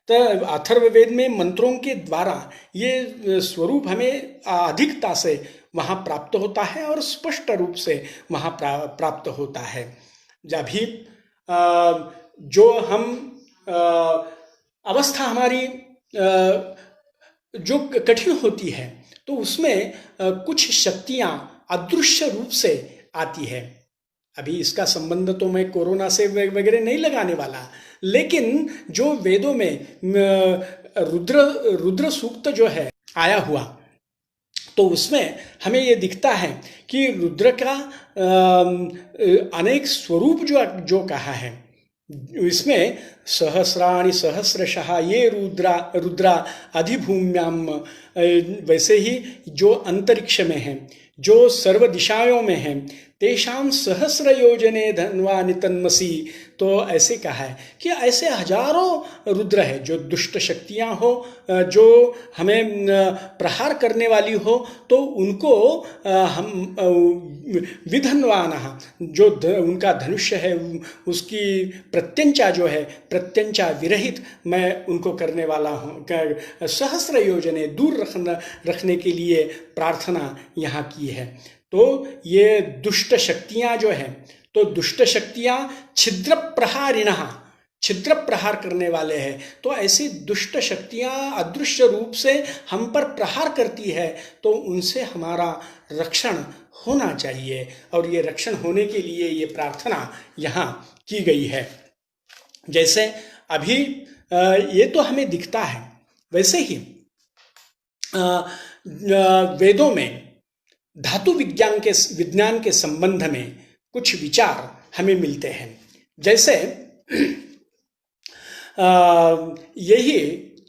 तो अथर्ववेद में मंत्रों के द्वारा ये स्वरूप हमें अधिकता से वहाँ प्राप्त होता है और स्पष्ट रूप से वहाँ प्राप्त होता है। जब भी जो हम अवस्था हमारी जो कठिन होती है, तो उसमें कुछ शक्तियाँ अदृश्य रूप से आती है। अभी इसका संबंध तो मैं कोरोना से वगैरह नहीं लगाने वाला, लेकिन जो वेदों में रुद्र सूक्त जो है आया हुआ, तो उसमें हमें ये दिखता है कि रुद्र का अनेक स्वरूप जो कहा है, इसमें सहस्राणि सहस्रशः ये रुद्रा अधिभूम्याम, वैसे ही जो अंतरिक्ष में है, जो सर्व दिशाओं में है, तेषां सहस्र योजने धन्वानि तन्मसि। तो ऐसे कहा है कि ऐसे हजारों रुद्र है, जो दुष्ट शक्तियां हो, जो हमें प्रहार करने वाली हो, तो उनको हम विधन्वान, जो उनका धनुष्य है उसकी प्रत्यंचा जो है, प्रत्यंचा विरहित मैं उनको करने वाला हूँ। सहस्र योजने दूर रखने के लिए प्रार्थना यहाँ की है। तो ये दुष्ट शक्तियाँ जो है, तो दुष्ट शक्तियाँ छिद्र प्रहारिणः, छिद्र प्रहार करने वाले हैं। तो ऐसी दुष्ट शक्तियां अदृश्य रूप से हम पर प्रहार करती है, तो उनसे हमारा रक्षण होना चाहिए। और ये रक्षण होने के लिए ये प्रार्थना यहाँ की गई है। जैसे अभी ये तो हमें दिखता है, वैसे ही वेदों में धातु विज्ञान के संबंध में कुछ विचार हमें मिलते हैं। जैसे यही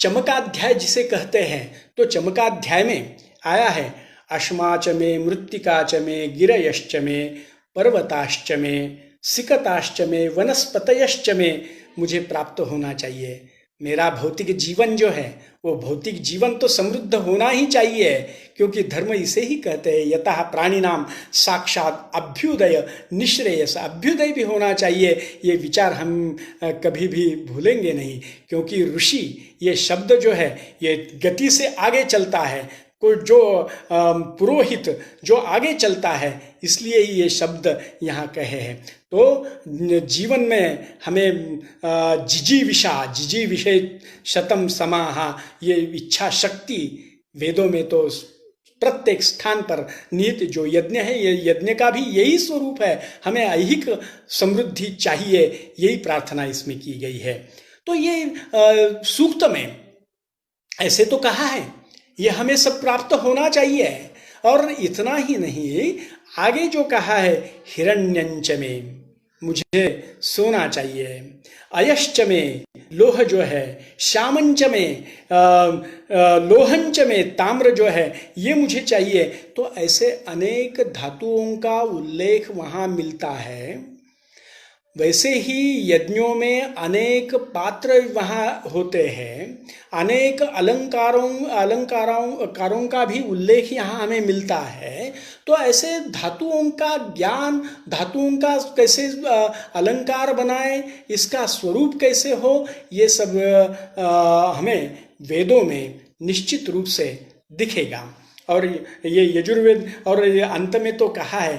चमकाध्याय जिसे कहते हैं, तो चमकाध्याय में आया है, अश्माच में मृत्तिकाच में गिरयश्च में पर्वताश्च में सिकताश्च में वनस्पतयश्च में मुझे प्राप्त होना चाहिए। मेरा भौतिक जीवन जो है वो भौतिक जीवन तो समृद्ध होना ही चाहिए, क्योंकि धर्म इसे ही कहते हैं, यतः प्राणिनाम साक्षात अभ्युदय निश्रेयस। अभ्युदय भी होना चाहिए, ये विचार हम कभी भी भूलेंगे नहीं, क्योंकि ऋषि ये शब्द जो है ये गति से आगे चलता है, कोई जो पुरोहित जो आगे चलता है, इसलिए ही ये शब्द यहाँ कहे हैं। तो जीवन में हमें जिजी विषय शतम समाहा, ये इच्छा शक्ति वेदों में तो प्रत्येक स्थान पर निहित जो यज्ञ है, ये यज्ञ का भी यही स्वरूप है। हमें ऐहिक समृद्धि चाहिए, यही प्रार्थना इसमें की गई है। तो ये सूक्त में ऐसे तो कहा है, ये हमें सब प्राप्त होना चाहिए। और इतना ही नहीं, आगे जो कहा है, हिरण्यंच में मुझे सोना चाहिए, अयश्च में लोह जो है, श्यामंच में लोहंच में ताम्र जो है, ये मुझे चाहिए। तो ऐसे अनेक धातुओं का उल्लेख वहाँ मिलता है। वैसे ही यज्ञों में अनेक पात्र वहाँ होते हैं, अनेक अलंकारों का भी उल्लेख यहाँ हमें मिलता है। तो ऐसे धातुओं का ज्ञान, धातुओं का कैसे अलंकार बनाए, इसका स्वरूप कैसे हो, ये सब हमें वेदों में निश्चित रूप से दिखेगा। और ये यजुर्वेद और ये अंत में तो कहा है,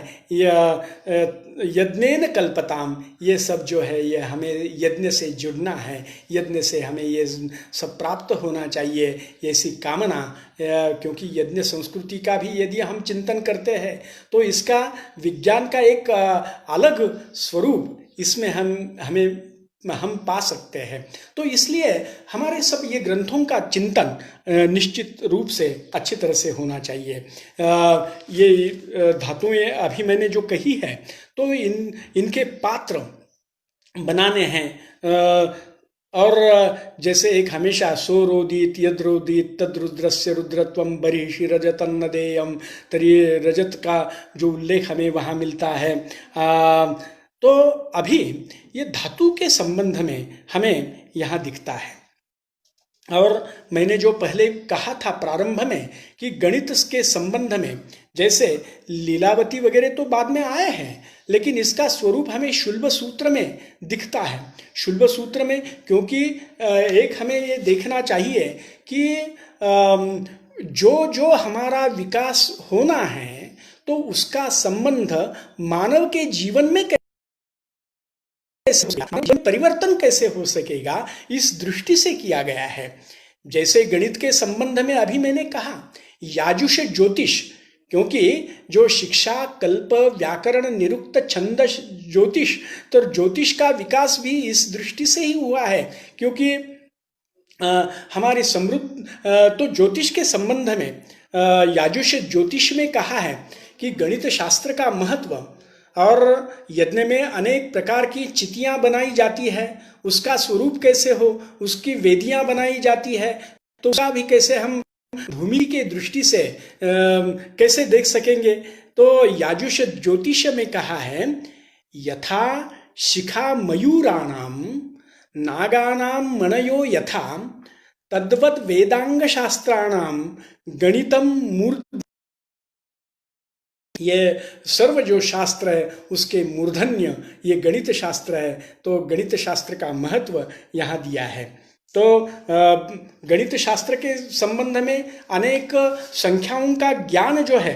यज्ञेन कल्पताम, ये सब जो है ये हमें यज्ञ से जुड़ना है, यज्ञ से हमें ये सब प्राप्त होना चाहिए, ऐसी कामना। क्योंकि यज्ञ संस्कृति का भी यदि हम चिंतन करते हैं तो इसका विज्ञान का एक अलग स्वरूप इसमें हम पा सकते हैं। तो इसलिए हमारे सब ये ग्रंथों का चिंतन निश्चित रूप से अच्छी तरह से होना चाहिए। ये धातुएं अभी मैंने जो कही है, तो इनके पात्र बनाने हैं। और जैसे एक हमेशा सोरोदित यद्रोदित तद्रुद्रस्य रुद्रत्वम बर्हिषि रजतन्न देयम, तरी रजत का जो उल्लेख हमें वहाँ मिलता है। तो अभी ये धातु के संबंध में हमें यहाँ दिखता है। और मैंने जो पहले कहा था प्रारंभ में कि गणित के संबंध में, जैसे लीलावती वगैरह तो बाद में आए हैं, लेकिन इसका स्वरूप हमें शुल्ब सूत्र में दिखता है। शुल्ब सूत्र में, क्योंकि एक हमें ये देखना चाहिए कि जो हमारा विकास होना है, तो उसका संबंध मानव के जीवन में परिवर्तन कैसे हो सकेगा, इस दृष्टि से किया गया है। जैसे गणित के संबंध में अभी मैंने कहा याजुष ज्योतिष, क्योंकि जो शिक्षा कल्प व्याकरण निरुक्त छंद ज्योतिष, तो ज्योतिष का विकास भी इस दृष्टि से ही हुआ है। क्योंकि हमारे समृद्ध तो ज्योतिष के संबंध में याजुष ज्योतिष में कहा है कि गणित शास्त्र का महत्व, और यज्ञ में अनेक प्रकार की चितियां बनाई जाती है, उसका स्वरूप कैसे हो, उसकी वेदियां बनाई जाती है, तो उसका भी कैसे हम भूमि के दृष्टि से कैसे देख सकेंगे। तो याजुष ज्योतिष में कहा है, यथा शिखा मयूराणाम नागानाम मनयो यथा तद्वत वेदांग शास्त्राणाम गणितम मूर्ध। ये सर्व जो शास्त्र है उसके मूर्धन्य ये गणित शास्त्र है। तो गणित शास्त्र का महत्व यहाँ दिया है। तो गणित शास्त्र के संबंध में अनेक संख्याओं का ज्ञान जो है,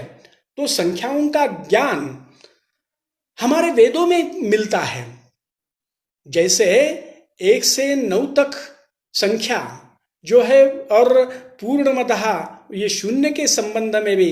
तो संख्याओं का ज्ञान हमारे वेदों में मिलता है। जैसे 1 से 9 तक संख्या जो है, और पूर्णमतः ये शून्य के संबंध में भी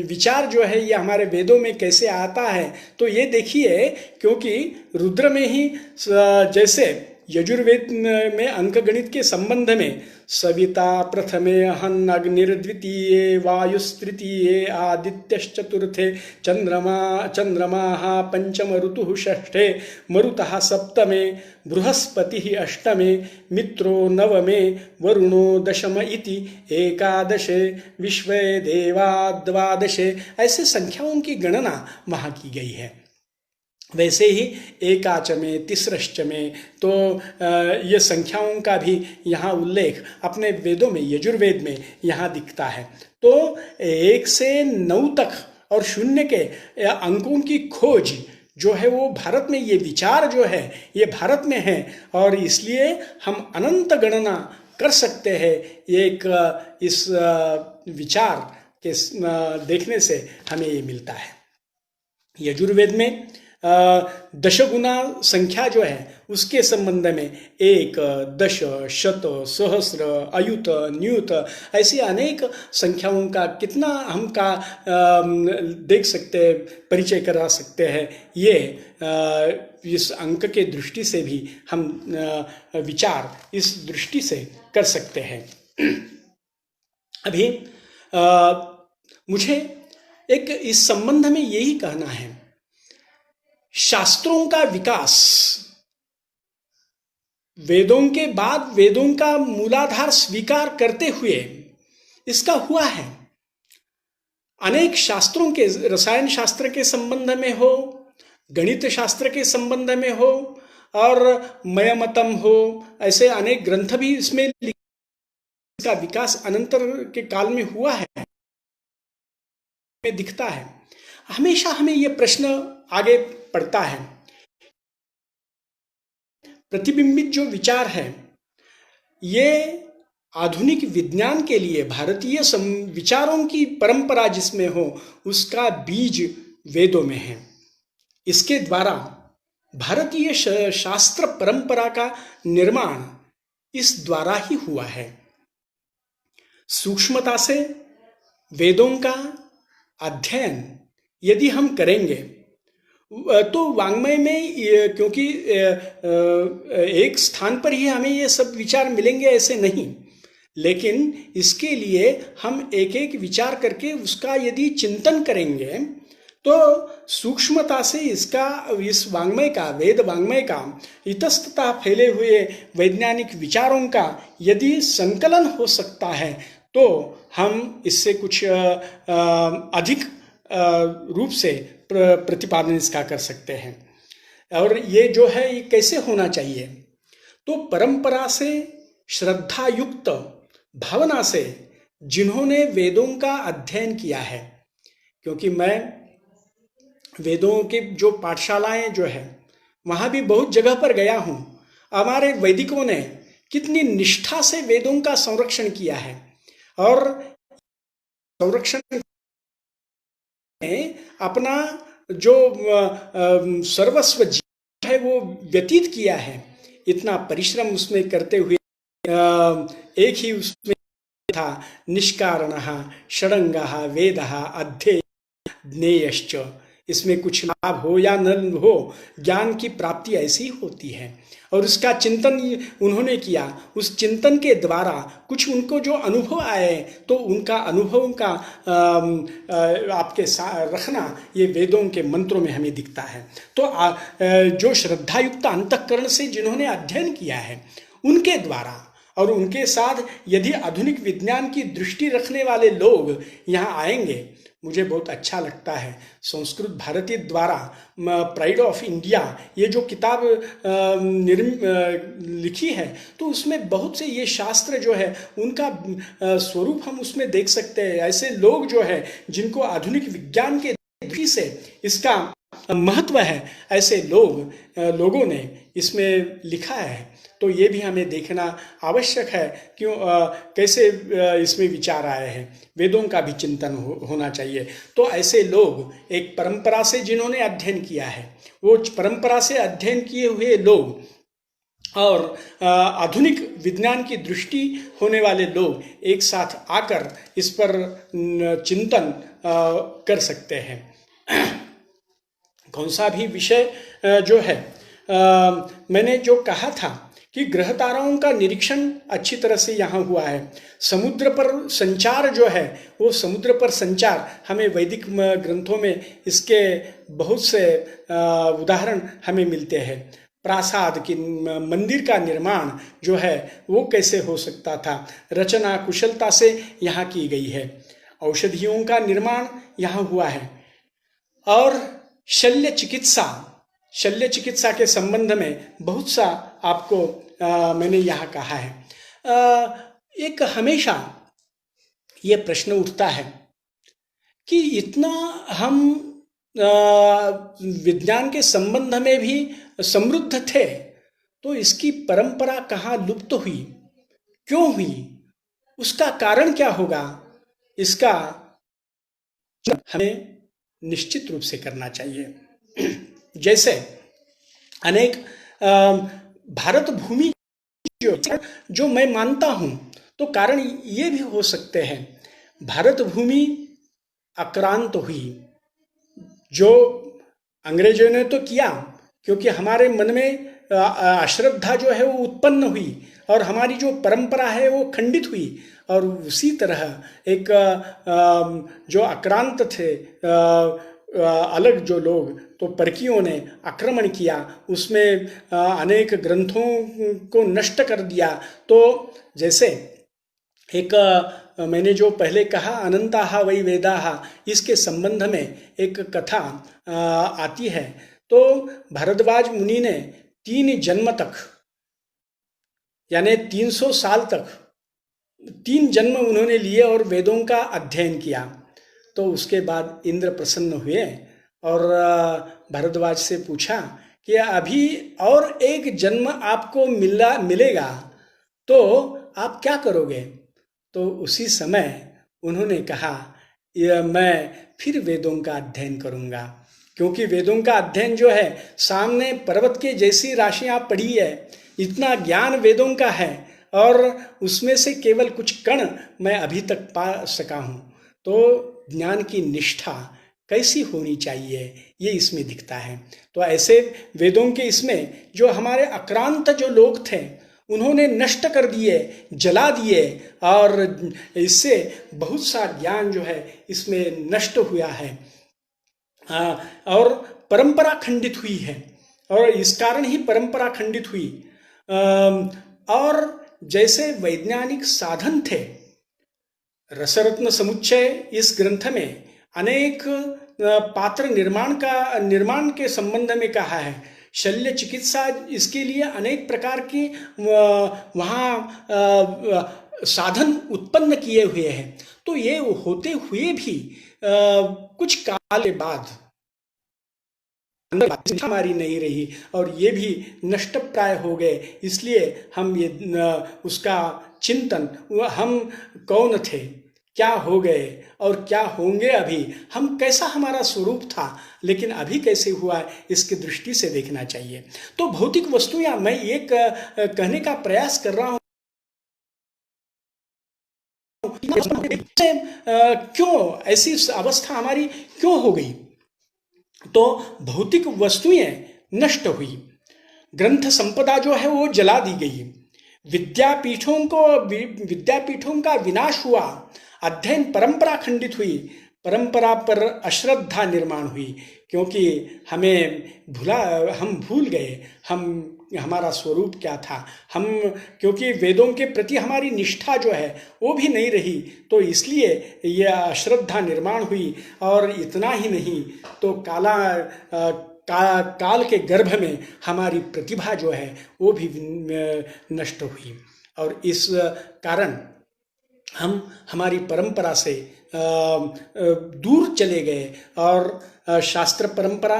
विचार जो है ये हमारे वेदों में कैसे आता है। तो ये देखिए, क्योंकि रुद्र में ही जैसे यजुर्वेद में अंकगणित के संबंध में सविता प्रथमे अहन अग्निर्द्वितीये वायुस्तृतीये आदित्यश्चतुर्थे चंद्रमाः पंचम ऋतुः षष्ठे मरुतः सप्तमे बृहस्पतिः अष्टमे मित्रो नवमे वरुणो दशम इति एकादशे विश्वे देवा द्वादशे, ऐसे संख्याओं की गणना वहाँ की गई है। वैसे ही एकाच में तिस्रश्च में, तो ये संख्याओं का भी यहाँ उल्लेख अपने वेदों में, यजुर्वेद में यहाँ दिखता है। तो 1 से 9 तक और शून्य के अंकों की खोज जो है वो भारत में, ये विचार जो है ये भारत में है, और इसलिए हम अनंत गणना कर सकते हैं। एक इस विचार के देखने से हमें ये मिलता है। यजुर्वेद में दशगुना संख्या जो है उसके संबंध में 1, दश, शत, सहस्र, अयुत, न्यूत, ऐसी अनेक संख्याओं का कितना हम का देख सकते हैं, परिचय करा सकते हैं। ये इस अंक के दृष्टि से भी हम विचार इस दृष्टि से कर सकते हैं। अभी मुझे एक इस संबंध में यही कहना है, शास्त्रों का विकास वेदों के बाद वेदों का मूलाधार स्वीकार करते हुए इसका हुआ है। अनेक शास्त्रों के, रसायन शास्त्र के संबंध में हो, गणित शास्त्र के संबंध में हो, और मयमतम हो, ऐसे अनेक ग्रंथ भी इसमें इसका विकास अनंतर के काल में हुआ है, में दिखता है। हमेशा हमें यह प्रश्न आगे पड़ता है, प्रतिबिंबित जो विचार है ये आधुनिक विज्ञान के लिए भारतीय विचारों की परंपरा जिसमें हो उसका बीज वेदों में है। इसके द्वारा भारतीय शास्त्र परंपरा का निर्माण इस द्वारा ही हुआ है। सूक्ष्मता से वेदों का अध्ययन यदि हम करेंगे तो वाङ्मय में, क्योंकि एक स्थान पर ही हमें ये सब विचार मिलेंगे ऐसे नहीं, लेकिन इसके लिए हम एक एक विचार करके उसका यदि चिंतन करेंगे तो सूक्ष्मता से इसका, इस वाङ्मय का, वेद वाङ्मय का इतस्ततः फैले हुए वैज्ञानिक विचारों का यदि संकलन हो सकता है तो हम इससे कुछ अधिक रूप से प्रतिपादन इसका कर सकते हैं। और ये जो है ये कैसे होना चाहिए, तो परंपरा से, श्रद्धा युक्त भावना से जिन्होंने वेदों का अध्ययन किया है, क्योंकि मैं वेदों की जो पाठशालाएं जो है वहाँ भी बहुत जगह पर गया हूँ। हमारे वैदिकों ने कितनी निष्ठा से वेदों का संरक्षण किया है, और संरक्षण अपना जो सर्वस्व जीवन है वो व्यतीत किया है। इतना परिश्रम उसमें करते हुए एक ही उसमें था, निष्कारणः षडंगः वेदः अध्येय ज्ञेयश्च। इसमें कुछ लाभ हो या न हो, ज्ञान की प्राप्ति ऐसी होती है। और उसका चिंतन उन्होंने किया, उस चिंतन के द्वारा कुछ उनको जो अनुभव आए तो उनका अनुभव का आपके रखना ये वेदों के मंत्रों में हमें दिखता है। तो जो श्रद्धायुक्त अंतःकरण से जिन्होंने अध्ययन किया है उनके द्वारा, और उनके साथ यदि आधुनिक विज्ञान की दृष्टि रखने वाले लोग यहाँ आएंगे, मुझे बहुत अच्छा लगता है। संस्कृत भारती द्वारा प्राइड ऑफ इंडिया ये जो किताब लिखी है तो उसमें बहुत से ये शास्त्र जो है उनका स्वरूप हम उसमें देख सकते हैं। ऐसे लोग जो है जिनको आधुनिक विज्ञान के दृष्टि से इसका महत्व है, ऐसे लोगों ने इसमें लिखा है। तो ये भी हमें देखना आवश्यक है, क्यों कैसे इसमें विचार आए हैं। वेदों का भी चिंतन होना चाहिए। तो ऐसे लोग एक परंपरा से जिन्होंने अध्ययन किया है, वो परंपरा से अध्ययन किए हुए लोग और आधुनिक विज्ञान की दृष्टि होने वाले लोग एक साथ आकर इस पर चिंतन कर सकते हैं। कौन सा भी विषय जो है, मैंने जो कहा था कि ग्रह ताराओं का निरीक्षण अच्छी तरह से यहाँ हुआ है। समुद्र पर संचार जो है, वो समुद्र पर संचार हमें वैदिक ग्रंथों में इसके बहुत से उदाहरण हमें मिलते हैं। प्रासाद की मंदिर का निर्माण जो है वो कैसे हो सकता था, रचना कुशलता से यहाँ की गई है। औषधियों का निर्माण यहाँ हुआ है। और शल्य चिकित्सा के संबंध में बहुत सा आपको मैंने यहाँ कहा है। एक हमेशा ये प्रश्न उठता है कि इतना हम विज्ञान के संबंध में भी समृद्ध थे, तो इसकी परंपरा कहाँ लुप्त हुई, क्यों हुई, उसका कारण क्या होगा, इसका हमें निश्चित रूप से करना चाहिए। जैसे अनेक भारत भूमि जो मैं मानता हूं, तो कारण ये भी हो सकते हैं। भारत भूमि आक्रांत हुई, जो अंग्रेजों ने तो किया, क्योंकि हमारे मन में अश्रद्धा जो है वो उत्पन्न हुई और हमारी जो परंपरा है वो खंडित हुई। और उसी तरह एक जो आक्रांत थे अलग जो लोग, तो परकियों ने आक्रमण किया, उसमें अनेक ग्रंथों को नष्ट कर दिया। तो जैसे एक मैंने जो पहले कहा अनंताहा वै वेदाहा, इसके संबंध में एक कथा आती है। तो भारद्वाज मुनि ने 3 जन्म तक, यानी 300 साल तक 3 जन्म उन्होंने लिए और वेदों का अध्ययन किया। तो उसके बाद इंद्र प्रसन्न हुए और भारद्वाज से पूछा कि अभी और 1 जन्म आपको मिलेगा, तो आप क्या करोगे? तो उसी समय उन्होंने कहा, मैं फिर वेदों का अध्ययन करूंगा, क्योंकि वेदों का अध्ययन जो है, सामने पर्वत के जैसी राशियां पड़ी है, इतना ज्ञान वेदों का है और उसमें से केवल कुछ कण मैं अभी तक पा सका हूं। तो ज्ञान की निष्ठा कैसी होनी चाहिए, ये इसमें दिखता है। तो ऐसे वेदों के इसमें जो हमारे आक्रांत जो लोग थे, उन्होंने नष्ट कर दिए, जला दिए, और इससे बहुत सा ज्ञान जो है इसमें नष्ट हुआ है और परंपरा खंडित हुई है। और इस कारण ही परंपरा खंडित हुई। और जैसे वैज्ञानिक साधन थे, रसरत्न समुच्चय इस ग्रंथ में अनेक पात्र निर्माण के संबंध में कहा है। शल्य चिकित्सा, इसके लिए अनेक प्रकार की वहाँ साधन उत्पन्न किए हुए हैं। तो ये होते हुए भी कुछ काल के बाद हमारी नहीं रही और ये भी नष्ट प्राय हो गए। इसलिए हम ये उसका चिंतन, हम कौन थे, क्या हो गए और क्या होंगे, अभी हम कैसा हमारा स्वरूप था, लेकिन अभी कैसे हुआ, इसकी दृष्टि से देखना चाहिए। तो भौतिक वस्तुएं, मैं ये कहने का प्रयास कर रहा हूं, क्यों ऐसी अवस्था हमारी क्यों हो गई? तो भौतिक वस्तुएं नष्ट हुई, ग्रंथ संपदा जो है वो जला दी गई, विद्यापीठों का विनाश हुआ, अध्ययन परंपरा खंडित हुई, परंपरा पर अश्रद्धा निर्माण हुई, क्योंकि हम भूल गए हमारा स्वरूप क्या था। क्योंकि वेदों के प्रति हमारी निष्ठा जो है वो भी नहीं रही, तो इसलिए यह अश्रद्धा निर्माण हुई। और इतना ही नहीं, तो काल के गर्भ में हमारी प्रतिभा जो है वो भी नष्ट हुई। और इस कारण हम हमारी परंपरा से दूर चले गए और शास्त्र परंपरा,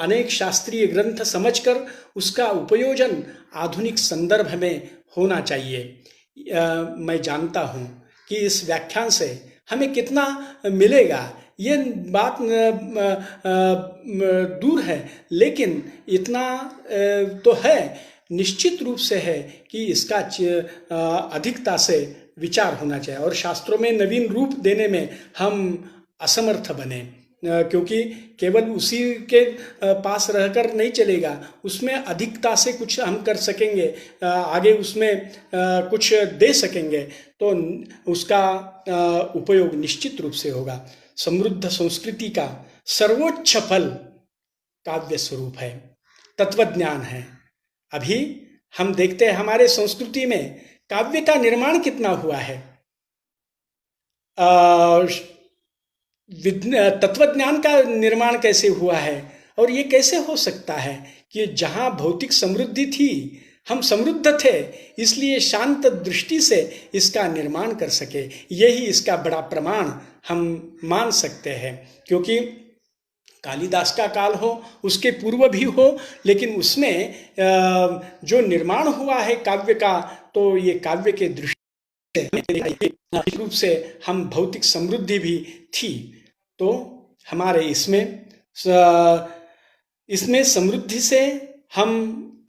अनेक शास्त्रीय ग्रंथ समझकर उसका उपयोजन आधुनिक संदर्भ में होना चाहिए। मैं जानता हूँ कि इस व्याख्यान से हमें कितना मिलेगा, ये बात दूर है, लेकिन इतना तो है, निश्चित रूप से है कि इसका अधिकता से विचार होना चाहिए और शास्त्रों में नवीन रूप देने में हम असमर्थ बने, क्योंकि केवल उसी के पास रहकर नहीं चलेगा, उसमें अधिकता से कुछ हम कर सकेंगे, आगे उसमें कुछ दे सकेंगे तो उसका उपयोग निश्चित रूप से होगा। समृद्ध संस्कृति का सर्वोच्च फल काव्य स्वरूप है, तत्वज्ञान है। अभी हम देखते हैं हमारे संस्कृति में काव्य का निर्माण कितना हुआ है, तत्वज्ञान का निर्माण कैसे हुआ है, और ये कैसे हो सकता है कि जहाँ भौतिक समृद्धि थी, हम समृद्ध थे, इसलिए शांत दृष्टि से इसका निर्माण कर सके। यही इसका बड़ा प्रमाण हम मान सकते हैं, क्योंकि कालिदास का काल हो, उसके पूर्व भी हो, लेकिन उसमें जो निर्माण हुआ है काव्य का, तो ये काव्य के दृष्टि रूप से हम भौतिक समृद्धि भी थी। तो हमारे इसमें समृद्धि से हम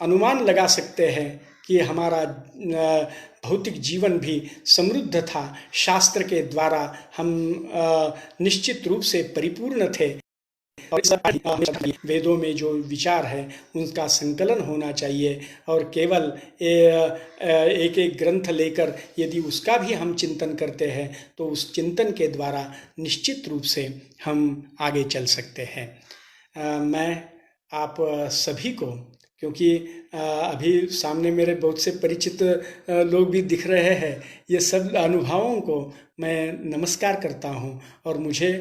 अनुमान लगा सकते हैं कि हमारा भौतिक जीवन भी समृद्ध था। शास्त्र के द्वारा हम निश्चित रूप से परिपूर्ण थे और वेदों में जो विचार है उनका संकलन होना चाहिए, और केवल एक एक ग्रंथ लेकर यदि उसका भी हम चिंतन करते हैं तो उस चिंतन के द्वारा निश्चित रूप से हम आगे चल सकते हैं। मैं आप सभी को, क्योंकि अभी सामने मेरे बहुत से परिचित लोग भी दिख रहे हैं, ये सब अनुभवों को मैं नमस्कार करता हूँ और मुझे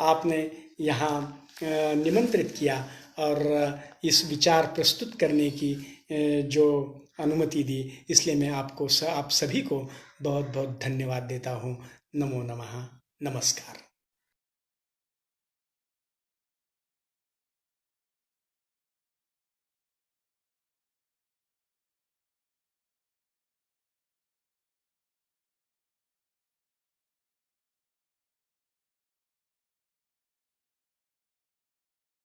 आपने यहाँ निमंत्रित किया और इस विचार प्रस्तुत करने की जो अनुमति दी, इसलिए मैं आप सभी को बहुत बहुत धन्यवाद देता हूँ। नमो नमः। नमस्कार।